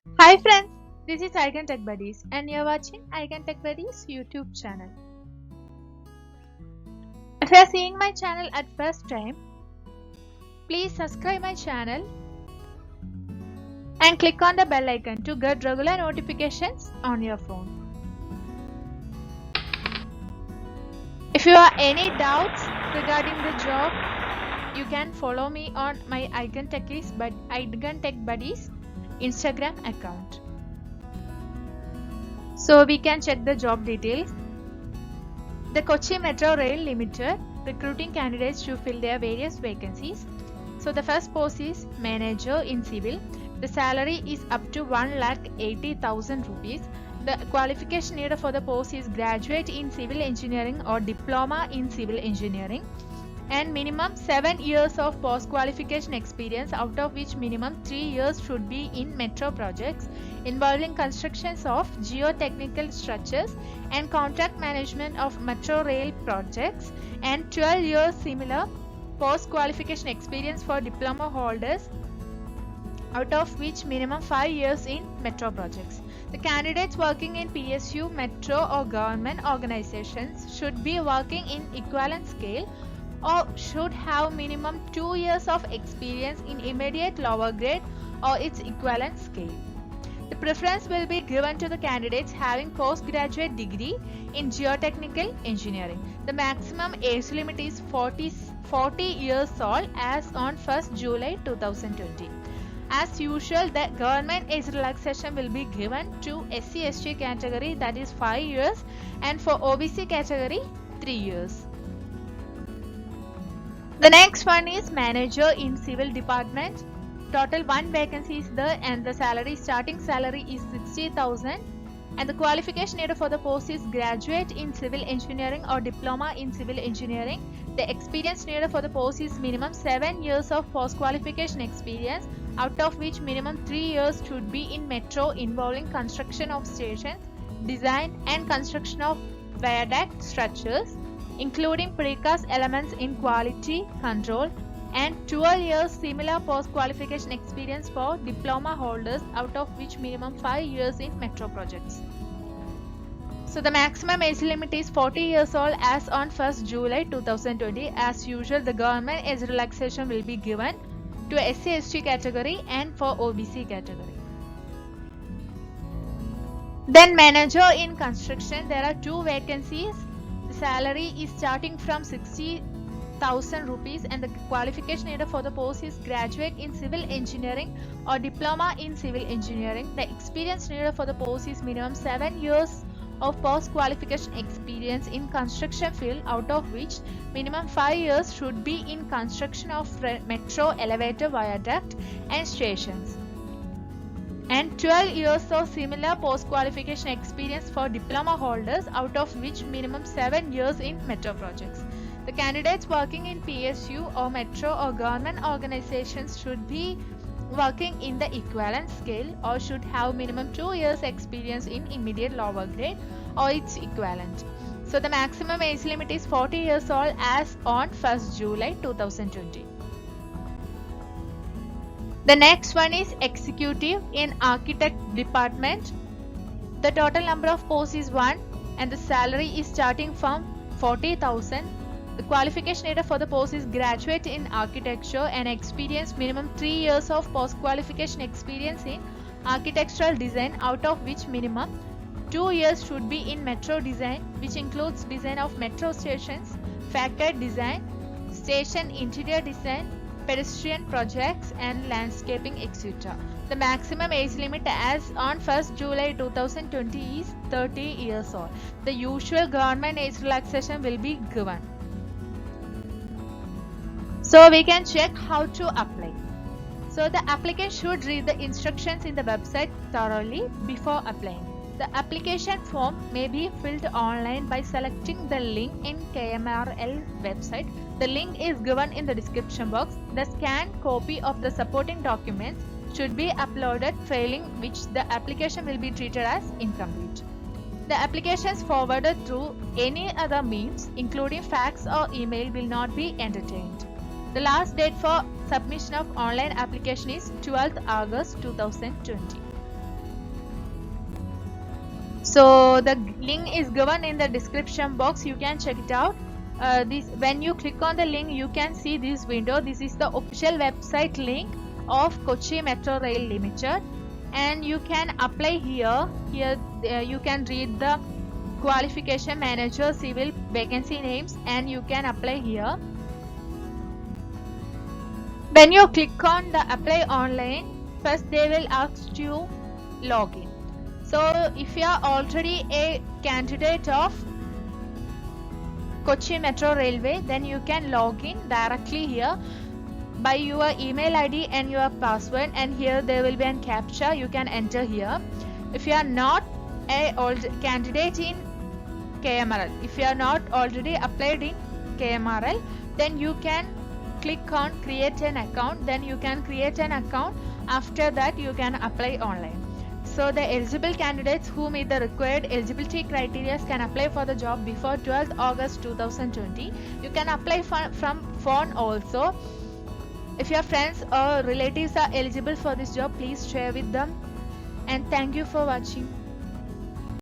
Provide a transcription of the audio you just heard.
Hi friends, this is Icon Tech Buddies and you're watching Icon Tech Buddies YouTube channel. If you're seeing my channel at first time, please subscribe my channel and click on the bell icon to get regular notifications on your phone. If you have any doubts regarding the job, you can follow me on my Icon Tech Buddies Instagram account. So we can check the job details. The Kochi Metro Rail Limited recruiting candidates to fill their various vacancies. So the first post is Manager in Civil. The salary is up to 1,80,000 rupees. The qualification needed for the post is graduate in civil engineering or diploma in civil engineering, and minimum 7 years of post qualification experience, out of which minimum 3 years should be in metro projects involving constructions of geotechnical structures and contract management of metro rail projects, and 12 years similar post qualification experience for diploma holders, out of which minimum 5 years in metro projects. The candidates working in PSU, metro or government organizations should be working in equivalent scale or should have minimum 2 years of experience in immediate lower grade or its equivalent scale. The preference will be given to the candidates having postgraduate degree in geotechnical engineering. The maximum age limit is 40 years old as on 1st July 2020. As usual, the government age relaxation will be given to SC/ST category, that is 5 years, and for OBC category 3 years. The next one is Manager in Civil Department. Total 1 vacancy is there and the starting salary is 60,000, and the qualification needed for the post is graduate in civil engineering or diploma in civil engineering. The experience needed for the post is minimum 7 years of post qualification experience, out of which minimum 3 years should be in metro involving construction of stations, design and construction of viaduct structures, including precast elements in quality control, and 12 years similar post-qualification experience for diploma holders, out of which minimum 5 years in metro projects. So the maximum age limit is 40 years old as on 1st July 2020. As usual, the government age relaxation will be given to SC/ST category and for OBC category. Then Manager in Construction, there are 2 vacancies. The salary is starting from 60,000 rupees and the qualification needed for the post is graduate in civil engineering or diploma in civil engineering. The experience needed for the post is minimum 7 years of post qualification experience in construction field, out of which minimum 5 years should be in construction of metro elevator, viaduct and stations, and 12 years of similar post qualification experience for diploma holders, out of which minimum 7 years in metro projects. The candidates working in PSU or metro or government organizations should be working in the equivalent scale or should have minimum 2 years experience in immediate lower grade or its equivalent. So the maximum age limit is 40 years old as on 1st July 2020. The next one is Executive in Architect Department. The total number of posts is 1 and the salary is starting from 40,000. The qualification needed for the post is graduate in architecture and experience minimum 3 years of post qualification experience in architectural design, out of which minimum 2 years should be in metro design, which includes design of metro stations, facade design, station interior design, pedestrian projects and landscaping, etc. The maximum age limit as on 1st July 2020 is 30 years old. The usual government age relaxation will be given. So we can check how to apply. So the applicant should read the instructions in the website thoroughly before applying. The application form may be filled online by selecting the link in KMRL website. The link is given in the description box. The scanned copy of the supporting documents should be uploaded, failing which the application will be treated as incomplete. The applications forwarded through any other means, including fax or email, will not be entertained. The last date for submission of online application is 12th August 2020. So the link is given in the description box, you can check it out. When you click on the link, you can see this window. This is the official website link of Kochi Metro Rail Limited, and you can apply here. You can read the qualification, manager, civil, vacancy names, and you can apply here. When you click on the apply online, first they will ask you login. So if you are already a candidate of Kochi Metro Railway, then you can log in directly here by your email ID and your password, and here there will be a captcha you can enter here. If you are not a old candidate in KMRL, if you are not already applied in KMRL, then you can click on create an account. Then you can create an account. After that you can apply online. So the eligible candidates who meet the required eligibility criteria can apply for the job before 12th August 2020. You can apply from phone also. If your friends or relatives are eligible for this job, please share with them. And thank you for watching.